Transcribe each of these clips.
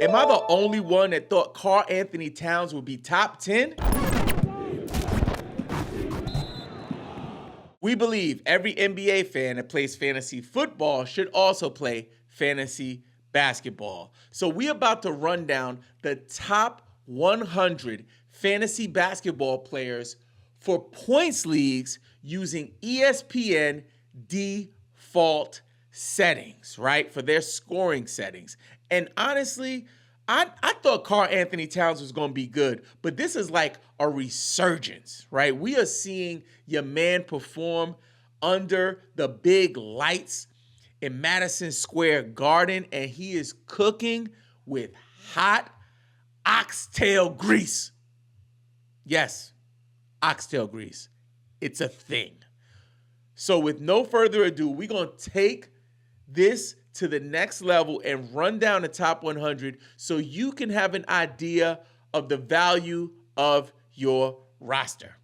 Am I the only one that thought Karl Anthony Towns would be top 10? We believe every NBA fan that plays fantasy football should also play fantasy basketball. So we're about to run down the top 100 fantasy basketball players for points leagues using ESPN default settings, right? For their scoring settings. And honestly, I thought Karl Anthony Towns was going to be good, but this is like a resurgence, right? We are seeing your man perform under the big lights in Madison Square Garden, and he is cooking with hot oxtail grease. Yes, oxtail grease. It's a thing. So with no further ado, we're going to take this to the next level and run down the top 100 so you can have an idea of the value of your roster.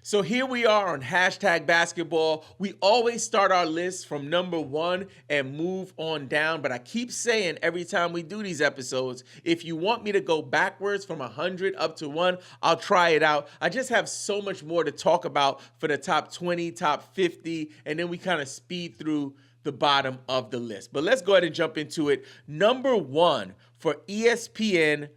So here we are on hashtag basketball. We always start our list from number 1 and move on down. But I keep saying every time we do these episodes, if you want me to go backwards from 100 up to 1, I'll try it out. I just have so much more to talk about for the top 20, top 50, and then we kind of speed through the bottom of the list. But let's go ahead and jump into it. Number 1 for ESPN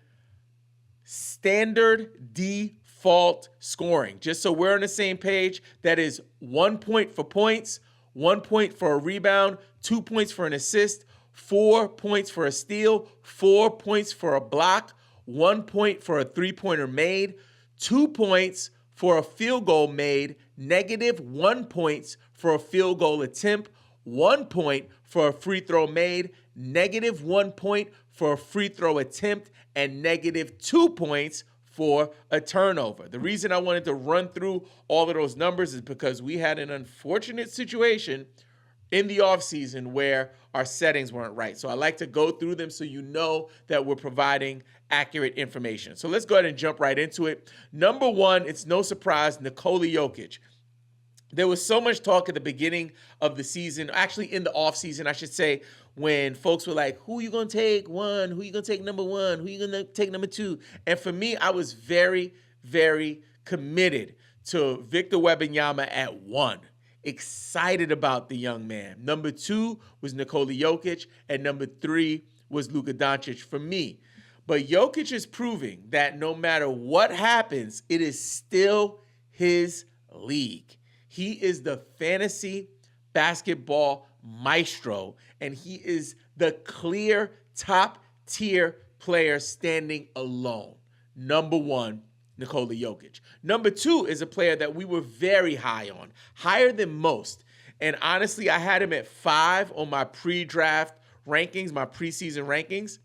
standard default scoring. Just so we're on the same page, that is 1 point for points, 1 point for a rebound, 2 points for an assist, 4 points for a steal, 4 points for a block, 1 point for a three-pointer made, 2 points for a field goal made, -1 points for a field goal attempt, 1 point for a free throw made, -1 point for a free throw attempt, and -2 points for a turnover. The reason I wanted to run through all of those numbers is because we had an unfortunate situation in the offseason where our settings weren't right. So I like to go through them so you know that we're providing accurate information. So let's go ahead and jump right into it. Number 1, it's no surprise, Nikola Jokic. There was so much talk at the beginning of the season, actually in the offseason, I should say, when folks were like, who are you going to take 1? Who are you going to take number 1? Who are you going to take number 2? And for me, I was very, very committed to Victor Wembanyama at 1. Excited about the young man. Number 2 was Nikola Jokic, and number 3 was Luka Doncic for me. But Jokic is proving that no matter what happens, it is still his league. He is the fantasy basketball maestro, and he is the clear top-tier player standing alone. Number 1, Nikola Jokic. Number 2 is a player that we were very high on, higher than most. And honestly, I had him at 5 on my pre-draft rankings, my preseason rankings.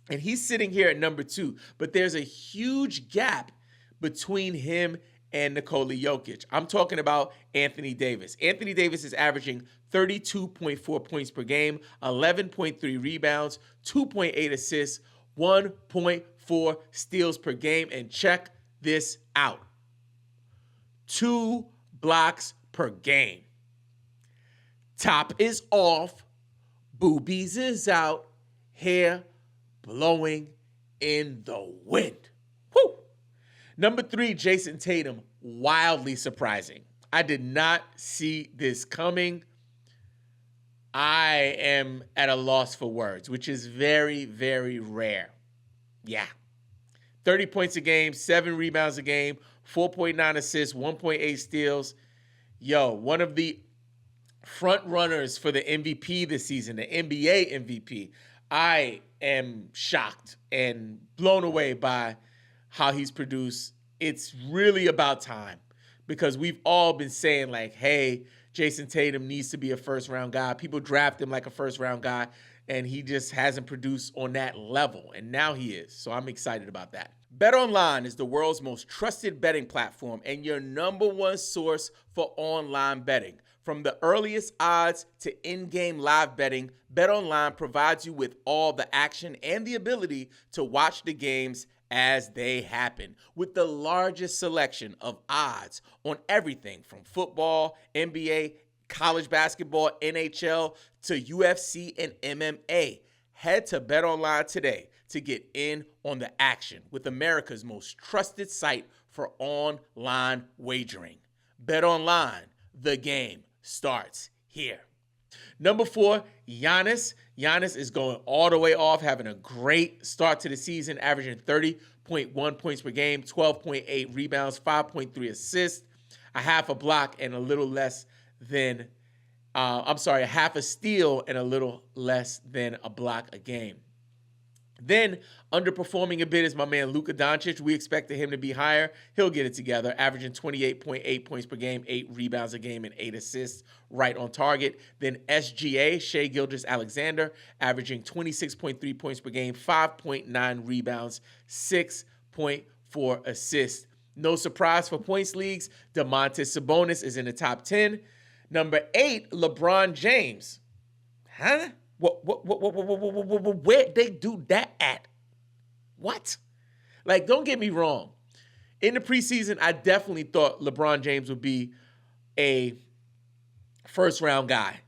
And he's sitting here at number 2. But there's a huge gap between him and Nikola Jokic. I'm talking about Anthony Davis. Anthony Davis is averaging 32.4 points per game, 11.3 rebounds, 2.8 assists, 1.4 steals per game. And check this out. 2 blocks per game. Top is off. Boobies is out. Hair blowing in the wind. Woo! Number 3, Jason Tatum, wildly surprising. I did not see this coming. I am at a loss for words, which is very, very rare. Yeah. 30 points a game, 7 rebounds a game, 4.9 assists, 1.8 steals. Yo, one of the front runners for the MVP this season, the NBA MVP. I am shocked and blown away by how he's produced. It's really about time because we've all been saying like, hey, Jason Tatum needs to be a first-round guy. People draft him like a first-round guy, and he just hasn't produced on that level, and now he is. So I'm excited about that. BetOnline is the world's most trusted betting platform and your number 1 source for online betting. From the earliest odds to in-game live betting, BetOnline provides you with all the action and the ability to watch the games as they happen, with the largest selection of odds on everything from football, NBA, college basketball, NHL, to UFC and MMA. Head to BetOnline today to get in on the action with America's most trusted site for online wagering. Bet online, the game starts here. Number 4, Giannis. Giannis is going all the way off, having a great start to the season, averaging 30.1 points per game, 12.8 rebounds, 5.3 assists, a half a block, and a little less than, a half a steal and a little less than a block a game. Then, underperforming a bit is my man Luka Doncic. We expected him to be higher. He'll get it together, averaging 28.8 points per game, 8 rebounds a game, and 8 assists, right on target. Then SGA, Shai Gilgeous-Alexander, averaging 26.3 points per game, 5.9 rebounds, 6.4 assists. No surprise for points leagues, Domantas Sabonis is in the top 10. Number 8, LeBron James. Huh? Where'd they do that at? What? Like, don't get me wrong. In the preseason, I definitely thought LeBron James would be a first-round guy.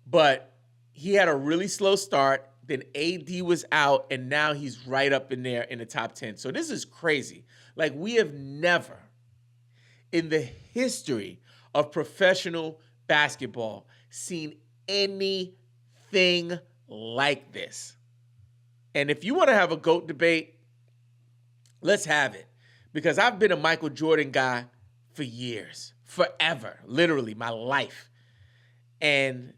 But he had a really slow start. Then AD was out, and now he's right up in there in the top 10. So this is crazy. Like, we have never, in the history of professional basketball, seen anything like this. And if you want to have a GOAT debate, let's have it. Because I've been a Michael Jordan guy for years, forever, literally my life. And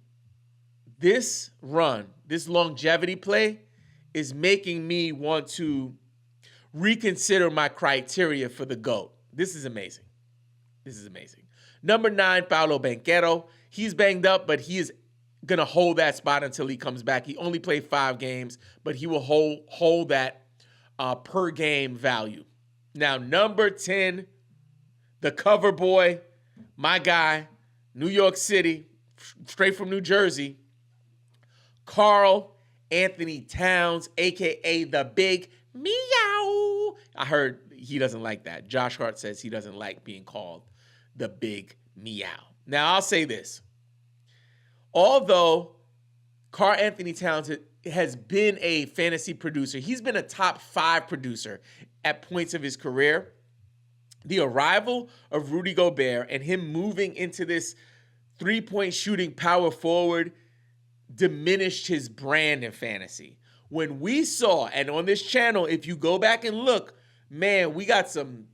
this run, this longevity play is making me want to reconsider my criteria for the GOAT. This is amazing. This is amazing. Number 9, Paolo Banchero. He's banged up, but he is going to hold that spot until he comes back. He only played 5 games, but he will hold that per game value. Now, number 10, the cover boy, my guy, New York City, straight from New Jersey, Karl Anthony Towns, a.k.a. the Big Meow. I heard he doesn't like that. Josh Hart says he doesn't like being called the Big Meow. Now, I'll say this. Although Karl Anthony Towns has been a fantasy producer, he's been a top 5 producer at points of his career. The arrival of Rudy Gobert and him moving into this three-point shooting power forward diminished his brand in fantasy. When we saw, and on this channel, if you go back and look, man, we got some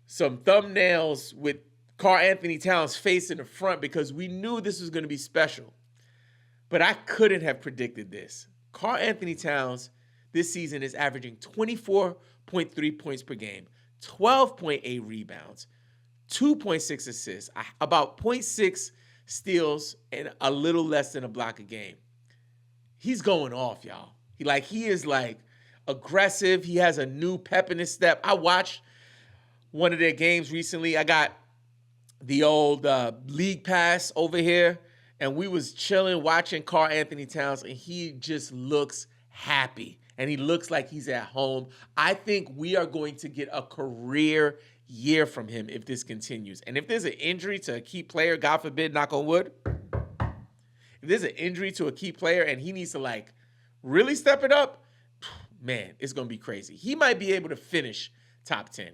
thumbnails with Karl Anthony Towns' face in the front because we knew this was going to be special. But I couldn't have predicted this. Karl Anthony Towns this season is averaging 24.3 points per game, 12.8 rebounds, 2.6 assists, about 0.6 steals, and a little less than a block a game. He's going off, y'all. He is aggressive. He has a new pep in his step. I watched one of their games recently. I got the old league pass over here, and we was chilling watching Karl Anthony Towns, and he just looks happy, and he looks like he's at home. I think we are going to get a career year from him if this continues. And if there's an injury to a key player, God forbid, knock on wood, if there's an injury to a key player and he needs to really step it up, man, it's going to be crazy. He might be able to finish top 10.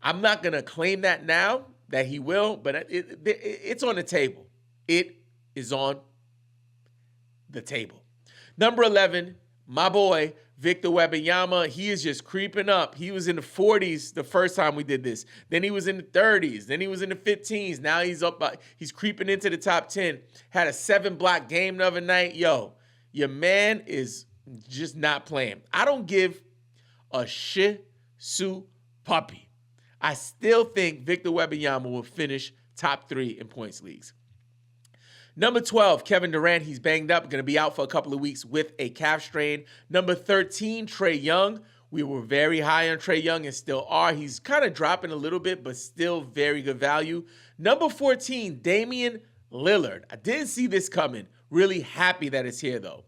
I'm not going to claim that now that he will, but it's on the table. It is on the table. Number 11, my boy, Victor Wembanyama. He is just creeping up. He was in the 40s the first time we did this. Then he was in the 30s. Then he was in the 15s. Now he's up. He's creeping into the top 10. Had a 7-block game the other night. Yo, your man is just not playing. I don't give a shih tzu puppy. I still think Victor Wembanyama will finish top 3 in points leagues. Number 12, Kevin Durant. He's banged up, going to be out for a couple of weeks with a calf strain. Number 13, Trae Young. We were very high on Trae Young and still are. He's kind of dropping a little bit, but still very good value. Number 14, Damian Lillard. I didn't see this coming. Really happy that it's here, though.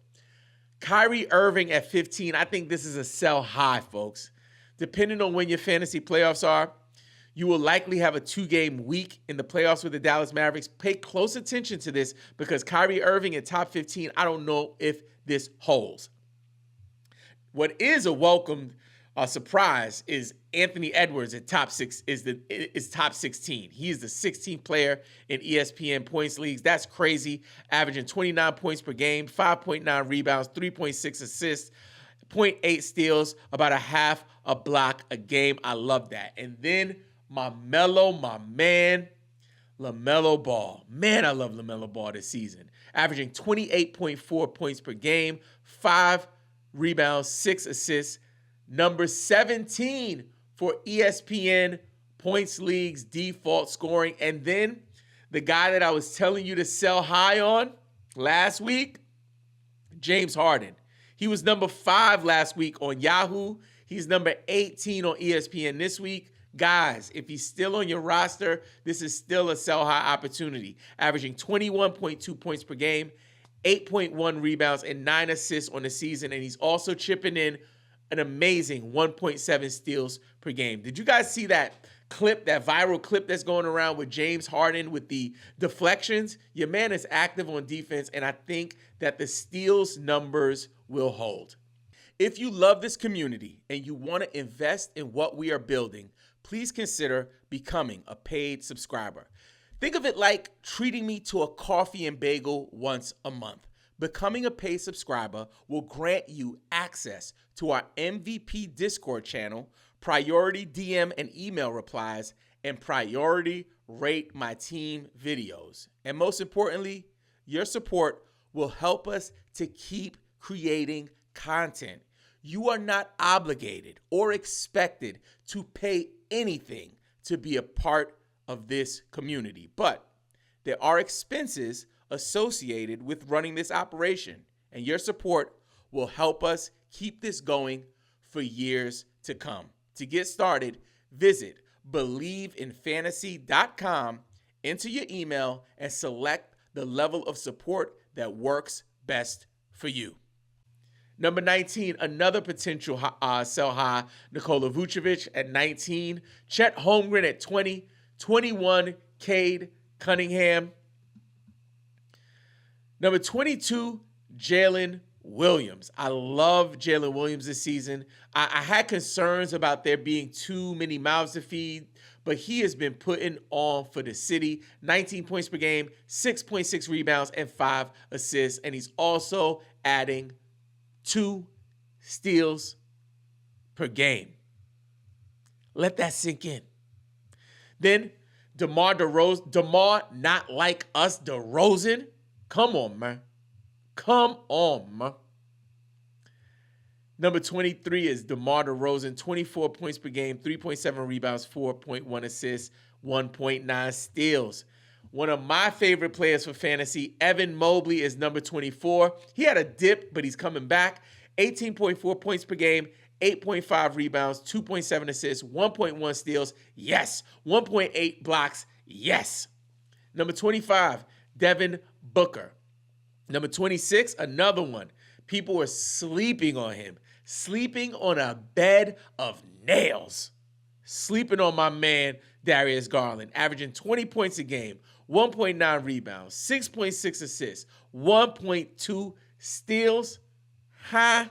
Kyrie Irving at 15. I think this is a sell high, folks. Depending on when your fantasy playoffs are, you will likely have a 2-game week in the playoffs with the Dallas Mavericks. Pay close attention to this because Kyrie Irving at top 15, I don't know if this holds. What is a welcome surprise is Anthony Edwards at top 16. He is the 16th player in ESPN points leagues. That's crazy. Averaging 29 points per game, 5.9 rebounds, 3.6 assists, 0.8 steals, about a half a block a game. I love that. And then my man, LaMelo Ball. Man, I love LaMelo Ball this season. Averaging 28.4 points per game, 5 rebounds, 6 assists. Number 17 for ESPN Points League's default scoring. And then the guy that I was telling you to sell high on last week, James Harden. He was number 5 last week on Yahoo. He's number 18 on ESPN this week. Guys, if he's still on your roster, this is still a sell high opportunity. Averaging 21.2 points per game, 8.1 rebounds, and 9 assists on the season. And he's also chipping in an amazing 1.7 steals per game. Did you guys see that clip, that viral clip that's going around with James Harden with the deflections? Your man is active on defense, and I think that the steals numbers will hold. If you love this community and you want to invest in what we are building, please consider becoming a paid subscriber. Think of it like treating me to a coffee and bagel once a month. Becoming a paid subscriber will grant you access to our MVP Discord channel, priority DM and email replies, and priority rate my team videos. And most importantly, your support will help us to keep creating content. You are not obligated or expected to pay anything to be a part of this community, but there are expenses associated with running this operation, and your support will help us keep this going for years to come. To get started, visit BelieveInFantasy.com, enter your email, and select the level of support that works best for you. Number 19, another potential sell high, Nikola Vucevic at 19, Chet Holmgren at 20, 21, Cade Cunningham. Number 22, Jalen Williams. I love Jalen Williams this season. I had concerns about there being too many mouths to feed, but he has been putting on for the city. 19 points per game, 6.6 rebounds, and 5 assists. And he's also adding 2 steals per game. Let that sink in. Then DeMar not like us DeRozan. Come on, man. Number 23 is DeMar DeRozan, 24 points per game, 3.7 rebounds, 4.1 assists, 1.9 steals. One of my favorite players for fantasy, Evan Mobley, is number 24. He had a dip, but he's coming back. 18.4 points per game, 8.5 rebounds, 2.7 assists, 1.1 steals. Yes. 1.8 blocks. Yes. Number 25, Devin Booker. Number 26, another one. People were sleeping on him. Sleeping on a bed of nails. Sleeping on my man, Darius Garland, averaging 20 points a game, 1.9 rebounds, 6.6 assists, 1.2 steals. Ha!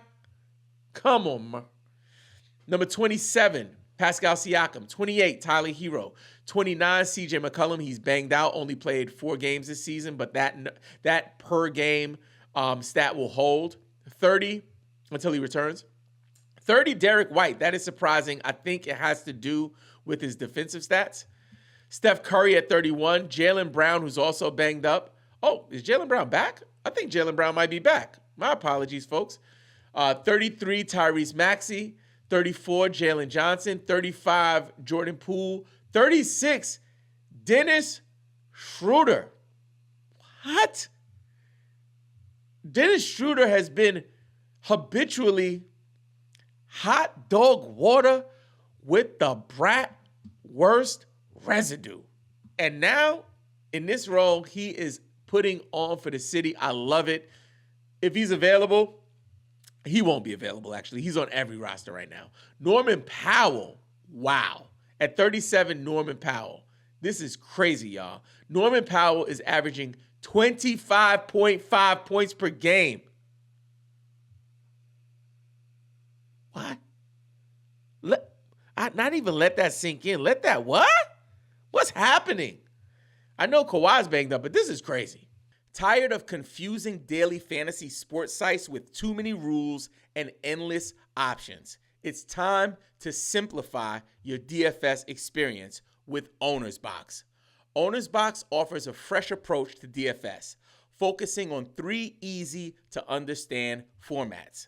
Come on, man. Number 27, Pascal Siakam. 28, Tyler Hero. 29, CJ McCollum. He's banged out, only played 4 games this season, but that per game stat will hold. 30, until he returns. 30, Derek White. That is surprising. I think it has to do with his defensive stats. Steph Curry at 31. Jaylen Brown, who's also banged up. Oh, is Jaylen Brown back? I think Jaylen Brown might be back. My apologies, folks. 33, Tyrese Maxey. 34, Jalen Johnson. 35, Jordan Poole. 36, Dennis Schroeder. What? Dennis Schroeder has been habitually hot dog water with the bratwurst residue. And now, in this role, he is putting on for the city. I love it. If he's available, he won't be available, actually. He's on every roster right now. Norman Powell. Wow. At 37, Norman Powell. This is crazy, y'all. Norman Powell is averaging 25.5 points per game. What? Not even let that sink in. Let that what? What's happening? I know Kawhi's banged up, but this is crazy. Tired of confusing daily fantasy sports sites with too many rules and endless options? It's time to simplify your DFS experience with Owner's Box. Owner's Box offers a fresh approach to DFS, focusing on 3 easy-to-understand formats.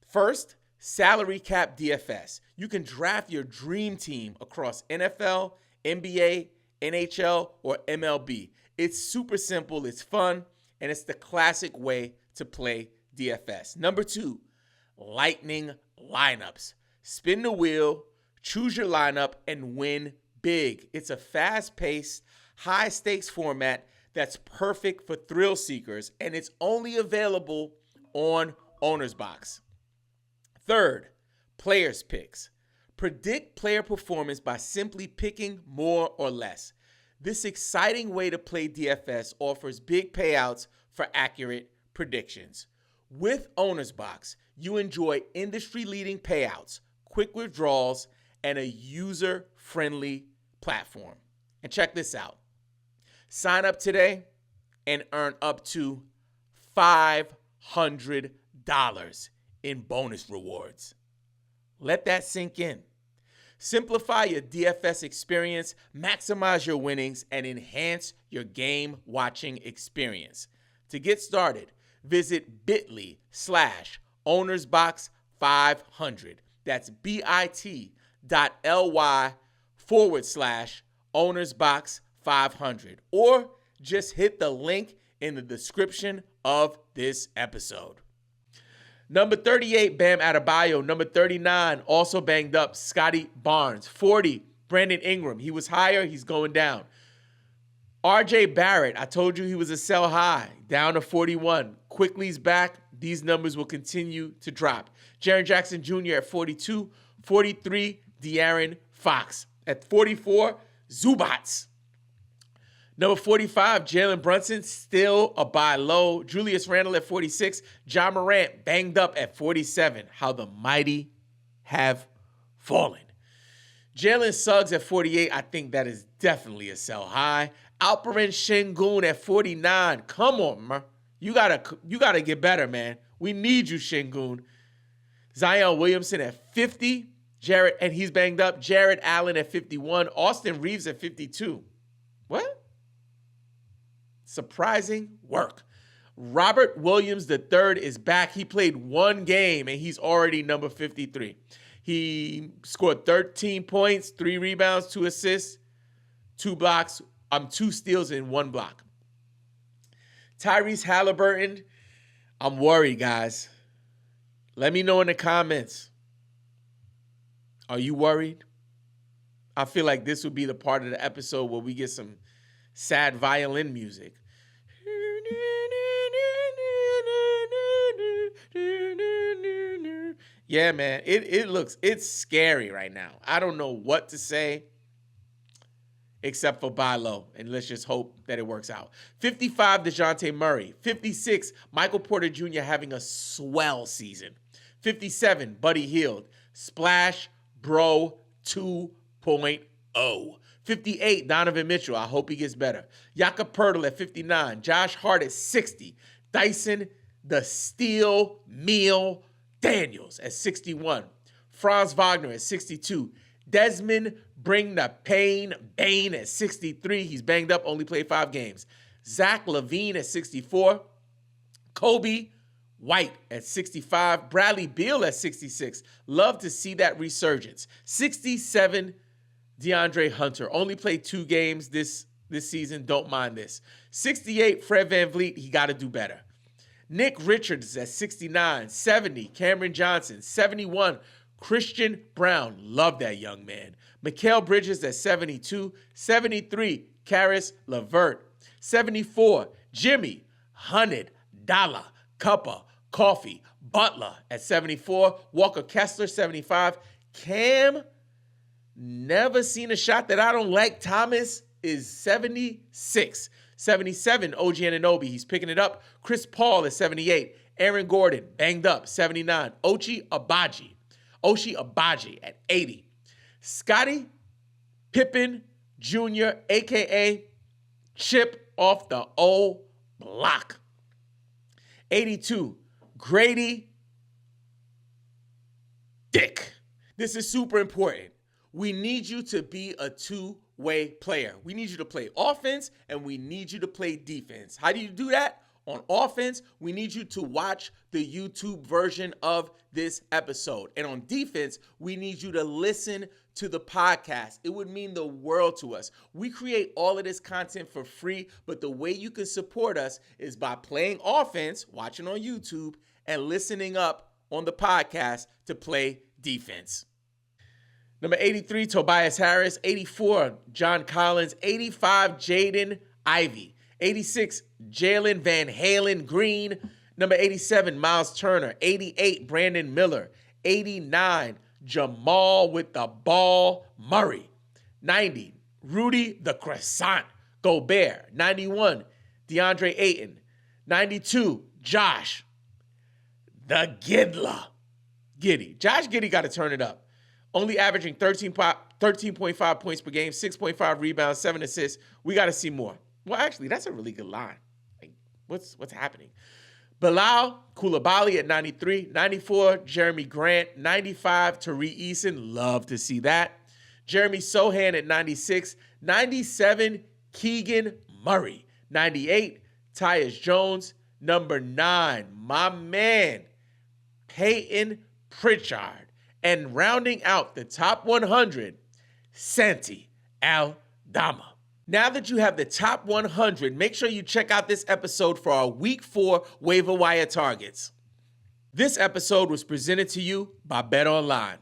First, salary cap DFS. You can draft your dream team across NFL, NBA, NHL, or MLB. It's super simple, it's fun, and it's the classic way to play DFS. Number 2, lightning lineups. Spin the wheel, choose your lineup, and win big. It's a fast-paced, high-stakes format that's perfect for thrill seekers, and it's only available on Owner's Box. Third, players picks. Predict player performance by simply picking more or less. This exciting way to play DFS offers big payouts for accurate predictions. With Owner's Box, you enjoy industry-leading payouts, quick withdrawals, and a user-friendly platform. And check this out. Sign up today and earn up to $500 in bonus rewards. Let that sink in. Simplify your DFS experience, maximize your winnings, and enhance your game-watching experience. To get started, visit bit.ly/ownersbox500. That's bit.ly/ownersbox500. Or just hit the link in the description of this episode. Number 38, Bam Adebayo. Number 39, also banged up, Scotty Barnes. 40, Brandon Ingram. He was higher, he's going down. RJ Barrett, I told you he was a sell high, down to 41. Quickly's back. These numbers will continue to drop. Jaren Jackson Jr. at 42. 43, De'Aaron Fox. At 44, Zubats. Number 45, Jalen Brunson, still a buy low. Julius Randle at 46. Ja Morant banged up at 47. How the mighty have fallen. Jalen Suggs at 48. I think that is definitely a sell high. Alperen Şengün at 49. Come on, man. You gotta get better, man. We need you, Şengün. Zion Williamson at 50. And he's banged up. Jared Allen at 51. Austin Reeves at 52. What? Surprising work. Robert Williams III is back. He played 1 game, and he's already number 53. He scored 13 points, 3 rebounds, 2 assists, 2 blocks, 2 steals, and 1 block. Tyrese Halliburton, I'm worried, guys. Let me know in the comments. Are you worried? I feel like this would be the part of the episode where we get some sad violin music. Yeah, man, it's scary right now. I don't know what to say except for buy low, and let's just hope that it works out. 55, DeJounte Murray. 56, Michael Porter Jr. having a swell season. 57, Buddy Hield. Splash Bro 2.0. 58, Donovan Mitchell. I hope he gets better. Jakob Poeltl at 59. Josh Hart at 60. Dyson the Steel Meal Daniels at 61. Franz Wagner at 62. Desmond Bring the Pain Bane at 63. He's banged up, only played 5 games. Zach LaVine at 64. Kobe White at 65. Bradley Beal at 66. Love to see that resurgence. 67, DeAndre Hunter. Only played 2 games this season. Don't mind this. 68, Fred VanVleet. He got to do better. Nick Richards at 69. 70, Cameron Johnson. 71, Christian Brown. Love that young man. Mikal Bridges at 72. 73, Karis LeVert. 74, Jimmy $100 Cup of Coffee Butler at 74. Walker Kessler, 75. Cam, never seen a shot that I don't like. Thomas is 76. 77, OG Anunoby. He's picking it up. Chris Paul is 78. Aaron Gordon, banged up, 79. Ochai Agbaji. Oshie Abaji at 80. Scottie Pippen Jr., a.k.a. Chip off the old block. 82, Grady Dick. This is super important. We need you to be a two-way player. We need you to play offense, and we need you to play defense. How do you do that? On offense, we need you to watch the YouTube version of this episode. And on defense, we need you to listen to the podcast. It would mean the world to us. We create all of this content for free, but the way you can support us is by playing offense, watching on YouTube, and listening up on the podcast to play defense. Number 83, Tobias Harris. 84, John Collins. 85, Jaden Ivey. 86, Jalen Van Halen Green. Number 87, Miles Turner. 88, Brandon Miller. 89, Jamal with the ball Murray. 90, Rudy the Croissant Gobert. 91, DeAndre Ayton. 92, Josh the Giddler Giddey. Josh Giddey got to turn it up. Only averaging 13.5 points per game, 6.5 rebounds, 7 assists. We got to see more. Well, actually, that's a really good line. Like, what's happening? Bilal Coulibaly at 93, 94, Jeremy Grant, 95, Tariq Eason, love to see that. Jeremy Sohan at 96, 97, Keegan Murray, 98, Tyus Jones, number 9, my man, Peyton Pritchard, and rounding out the top 100, Santi Aldama. Now that you have the top 100, make sure you check out this episode for our Week 4 waiver wire targets. This episode was presented to you by BetOnline.